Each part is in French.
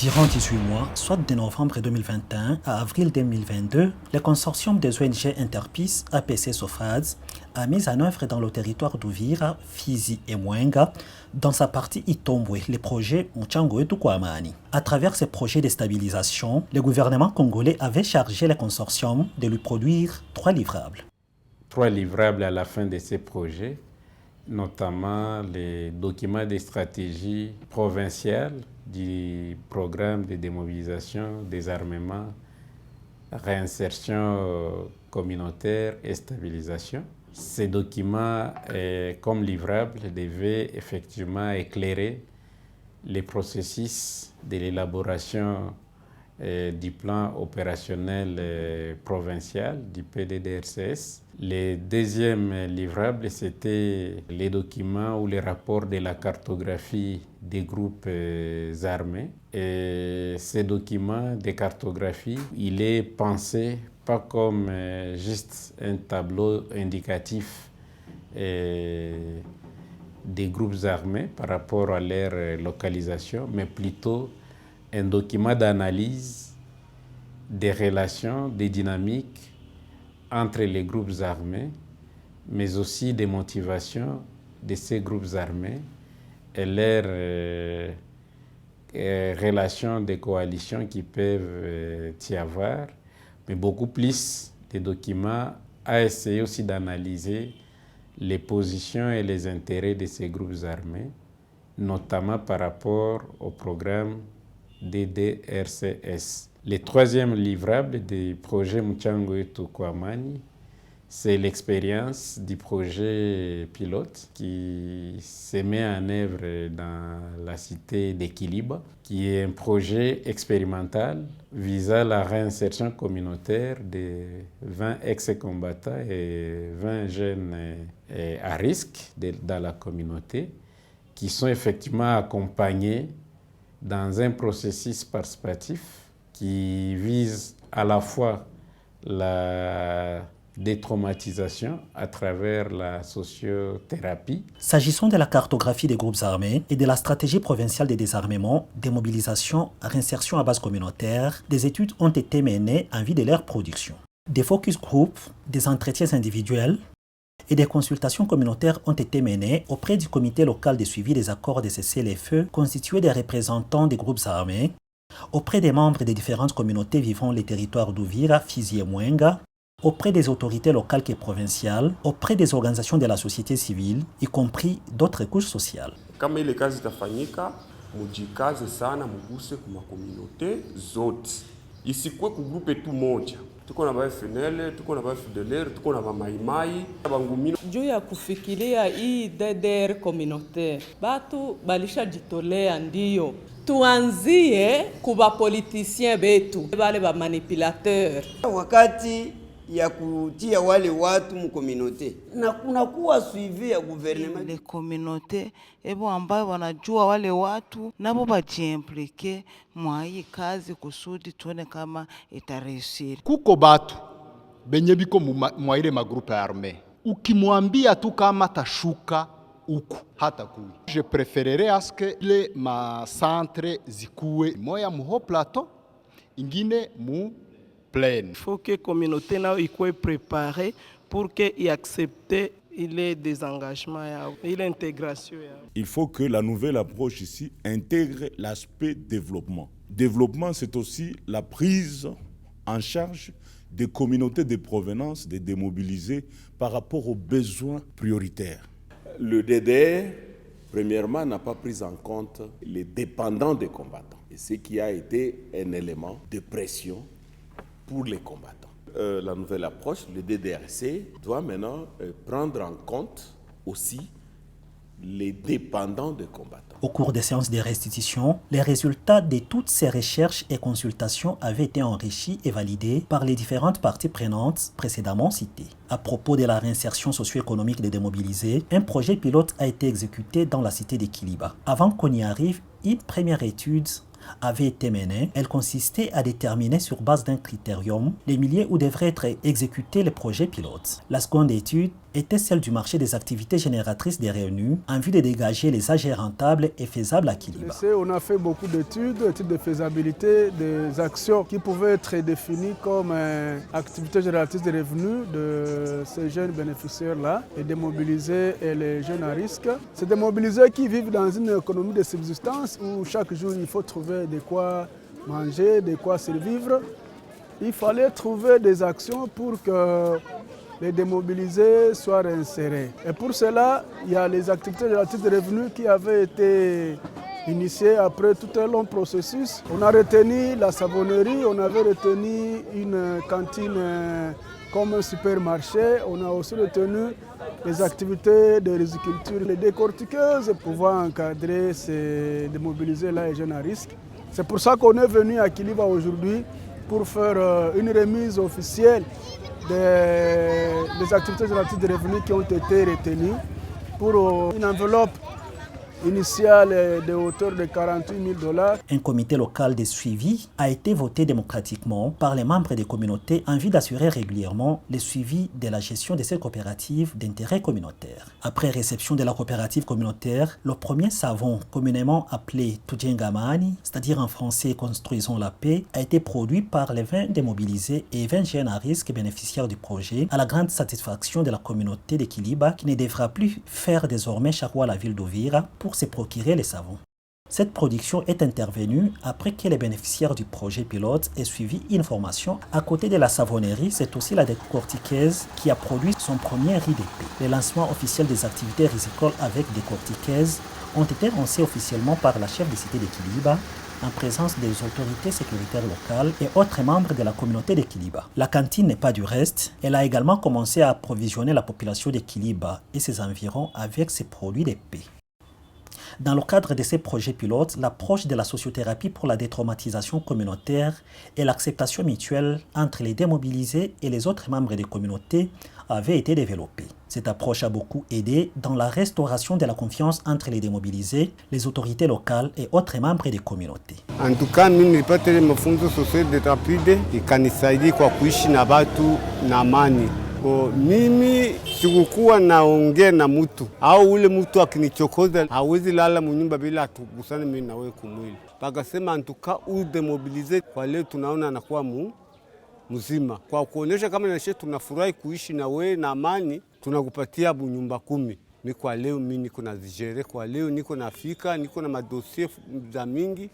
Durant 18 mois, soit de novembre 2021 à avril 2022, le consortium des ONG Interpeace APC Sofaz a mis en œuvre dans le territoire d'Uvira, Fizi et Mwenga, dans sa partie Itombwe, le projet Muchango et Tukwamani. À travers ces projets de stabilisation, le gouvernement congolais avait chargé le consortium de lui produire 3 livrables. 3 livrables à la fin de ces projets, notamment les documents de stratégie provinciale du programme de démobilisation, désarmement, réinsertion communautaire et stabilisation. Ces documents, comme livrables, devaient effectivement éclairer les processus de l'élaboration du plan opérationnel provincial du PDDRCS. Le deuxième livrable, c'était les documents ou les rapports de la cartographie des groupes armés. Et ces documents de cartographie, il est pensé pas comme juste un tableau indicatif des groupes armés par rapport à leur localisation, mais plutôt un document d'analyse des relations, des dynamiques entre les groupes armés, mais aussi des motivations de ces groupes armés et leurs relations de coalition qui peuvent y avoir, mais beaucoup plus des documents à essayer aussi d'analyser les positions et les intérêts de ces groupes armés, notamment par rapport au programme DDRCS. Le troisième livrable du projet Muchango et Tukwamani, c'est l'expérience du projet pilote qui se met en œuvre dans la cité d'Ekiliba, qui est un projet expérimental visant la réinsertion communautaire de 20 ex-combattants et 20 jeunes à risque dans la communauté, qui sont effectivement accompagnés dans un processus participatif qui vise à la fois la détraumatisation à travers la sociothérapie. S'agissant de la cartographie des groupes armés et de la stratégie provinciale de désarmement, démobilisation, réinsertion à base communautaire, des études ont été menées en vue de leur production. Des focus groups, des entretiens individuels et des consultations communautaires ont été menées auprès du comité local de suivi des accords de cessez-le-feu constitué des représentants des groupes armés, auprès des membres des différentes communautés vivant les territoires d'Uvira, Fizi et Mwenga, auprès des autorités locales et provinciales, auprès des organisations de la société civile, y compris d'autres couches sociales. Kama ile kazi itafanyika, mujikaze sana muguse kuma communauté zote. Isikuwe kugrupe tu moja. Tuko na ba FNL, tuko na ba FDLR, tuko na ba maimai, bangumino. Juu ya kufikiria hii DDR communautaire, batu balishajitolea ndiyo. Tuanzie kuba politicien betu, bale ba manipulateur. Wakati ya kutia wale watu mu communauté na kunakuwa suivi ya gouvernement les communautés ebo ambayo wanajua wale watu nabo bajiimplike mwa hii kazi kusudi tuone kama itareusiri. Kuko batu benye biko mwa ile magrupe arme, ukimwambia tu kama tashuka uku hata kui. Je préférerais à ce que les ma centre zikuwe moya mu haut plateau ingine mu pleine. Il faut que la communauté soit préparée pour qu'elle accepte les désengagements et l'intégration. Il faut que la nouvelle approche ici intègre l'aspect développement. Développement, c'est aussi la prise en charge des communautés de provenance, de démobiliser par rapport aux besoins prioritaires. Le DDR, premièrement, n'a pas pris en compte les dépendants des combattants, et ce qui a été un élément de pression pour les combattants. La nouvelle approche, le DDRC, doit maintenant prendre en compte aussi les dépendants des combattants. Au cours des séances de restitution, les résultats de toutes ces recherches et consultations avaient été enrichis et validés par les différentes parties prenantes précédemment citées. À propos de la réinsertion socio-économique des démobilisés, un projet pilote a été exécuté dans la cité d'Ekiliba. Avant qu'on y arrive, une première étude avait été menée. Elle consistait à déterminer sur base d'un critérium les milieux où devraient être exécutés les projets pilotes. La seconde étude était celle du marché des activités génératrices des revenus en vue de dégager les AG rentables et faisables à Kiliba. On a fait beaucoup d'études de faisabilité des actions qui pouvaient être définies comme activités génératrices de revenus de ces jeunes bénéficiaires-là et de mobiliser les jeunes à risque. C'est de mobiliser qui vivent dans une économie de subsistance où chaque jour il faut trouver de quoi manger, de quoi survivre. Il fallait trouver des actions pour que les démobilisés soient réinsérés. Et pour cela, il y a les activités génératrices de revenus qui avaient été initiées après tout un long processus. On a retenu la savonnerie, on avait retenu une cantine comme un supermarché, on a aussi retenu les activités de riziculture, les décortiqueuses, pouvoir encadrer ces démobilisés-là et jeunes à risque. C'est pour ça qu'on est venu à Kiliba aujourd'hui pour faire une remise officielle des activités génératrices de revenus qui ont été retenues pour une enveloppe initiale de hauteur de 48 000 $. Un comité local de suivi a été voté démocratiquement par les membres des communautés en vue d'assurer régulièrement le suivi de la gestion de ces coopératives d'intérêt communautaire. Après réception de la coopérative communautaire, le premier savon communément appelé Tujengamani, c'est-à-dire en français Construisons la paix, a été produit par les 20 démobilisés et 20 jeunes à risque bénéficiaires du projet, à la grande satisfaction de la communauté de Kiliba qui ne devra plus faire désormais charroi à la ville d'Uvira pour se procurer les savons. Cette production est intervenue après que les bénéficiaires du projet pilote aient suivi une formation. À côté de la savonnerie, c'est aussi la décortiqueuse qui a produit son premier riz d'épée. Les lancements officiels des activités rizicoles avec décortiqueuse ont été lancés officiellement par la chef de cité de Kiliba en présence des autorités sécuritaires locales et autres membres de la communauté de Kiliba. La cantine n'est pas du reste. Elle a également commencé à approvisionner la population de Kiliba et ses environs avec ses produits d'épée. Dans le cadre de ces projets pilotes, l'approche de la sociothérapie pour la détraumatisation communautaire et l'acceptation mutuelle entre les démobilisés et les autres membres des communautés avait été développée. Cette approche a beaucoup aidé dans la restauration de la confiance entre les démobilisés, les autorités locales et autres membres des communautés. En tout cas, mimi nilipata ile mafunzo sociothérapie ikanisaidia kwa kuishi na watu na amani. Mimi sikukuwa naongea na mtu au ule mtu akinichokoza hawezi lala munyumba bila tugusane mimi na wewe kumwili. Pakasema antuka udemobilize kwa leo tunaona anakuwa mzima. Kwa kuonyesha kama nashe tunafurahi kuishi na wewe na amani, tunakupatia nyumba 10. Mimi kwa leo mimi niko na zijere, kwa leo niko nafika, niko na madossier za mingi.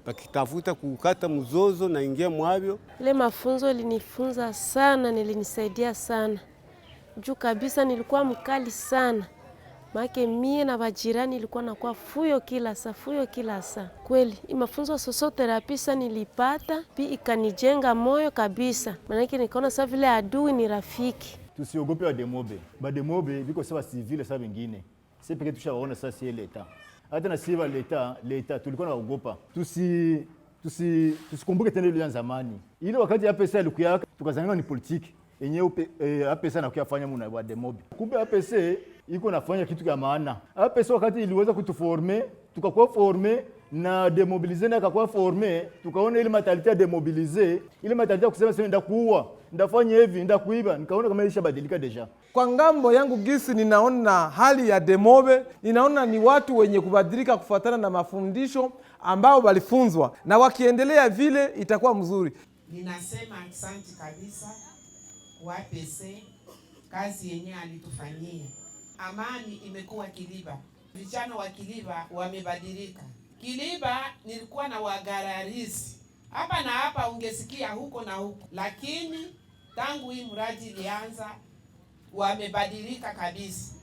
Pakitafuta kukata mzozo na ingia mwavyo. Ile mafunzo ilinifunza sana, nilinisaidia sana. Juu kabisa nilikuwa mkali sana. Maana mie na wajirani nilikuwa nakuwa fuyo kila saa. Kweli, mafunzo ya sociotherapy nilipata, pia ikanijenga moyo kabisa. Maana nikaona sasa vile adui ni rafiki. Tusiogope wa demobe. Ba demobe biko sawa civile sawa wengine. C'est parce que tushawaona sasa si l'État. Hata na siva leta tulikuwa na ugopa. Tusikumbuke tena ile zamani. Ile wakati APC alikuwa tukazania ni politiki. Yenyewe APC anakuwa fanya muna wa demobi. Kumbe APC iko nafanya kitu kya maana. APC wakati iliweza kutuforme, tukakuwa forme na demobilize na akakuwa forme, tukaona ile mentalite ya demobilize, ile mentalite ya kusema nenda kuua, ndafanya hivi, nenda kuiba, nikaona kama ilishabadilika deja. Kwa ngambo yangu gisi ninaona hali ya demobe, ninaona ni watu wenye kubadilika kufuatana na mafundisho ambao walifunzwa na wakiendelea vile itakuwa mzuri. Ninasema asante kabisa kwa APC, kazi yenyewe alitufanyia. Amani imekuwa Kiliba. Vijana wa Kiliba wamebadilika. Kiliba nilikuwa na wagararisi. Hapa na hapa ungesikia huko na huko. Lakini tangu hii mradi ilianza wamebadilika kabisa.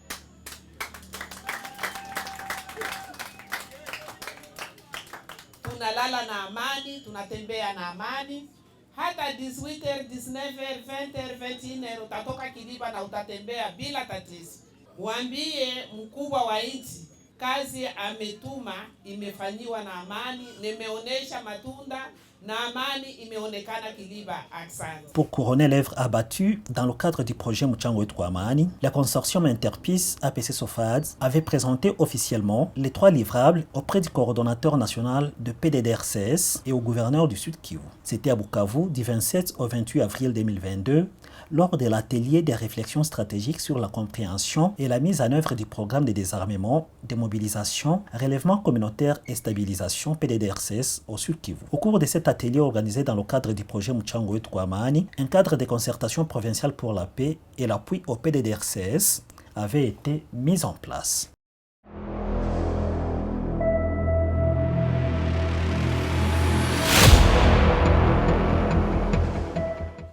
Tunalala na amani, tunatembea na amani. Hata 18h, 19h, 20h, 21h utatoka Kiliba na utatembea bila tatizo. Mwambie mkubwa wa nchi kazi ametuma imefanyiwa na amani, nimeonesha matunda na amani imeonekana Kiliba. Asante. Pour couronner l'œuvre abattue dans le cadre du projet Muchango Amani, le consortium Interpeace APC Sofad avait présenté officiellement les 3 livrables auprès du coordonnateur national de PDDRCS et au gouverneur du Sud Kivu. C'était à Bukavu du 27 au 28 avril 2022 lors de l'atelier des réflexions stratégiques sur la compréhension et la mise en œuvre du programme de désarmement, démobilisation, relèvement communautaire et stabilisation PDDRCS au Sud Kivu. Au cours de cet atelier organisé dans le cadre du projet Muchango Wetu kwa Amani, un cadre de concertation provinciale pour la paix et l'appui au PDDRCS avait été mis en place.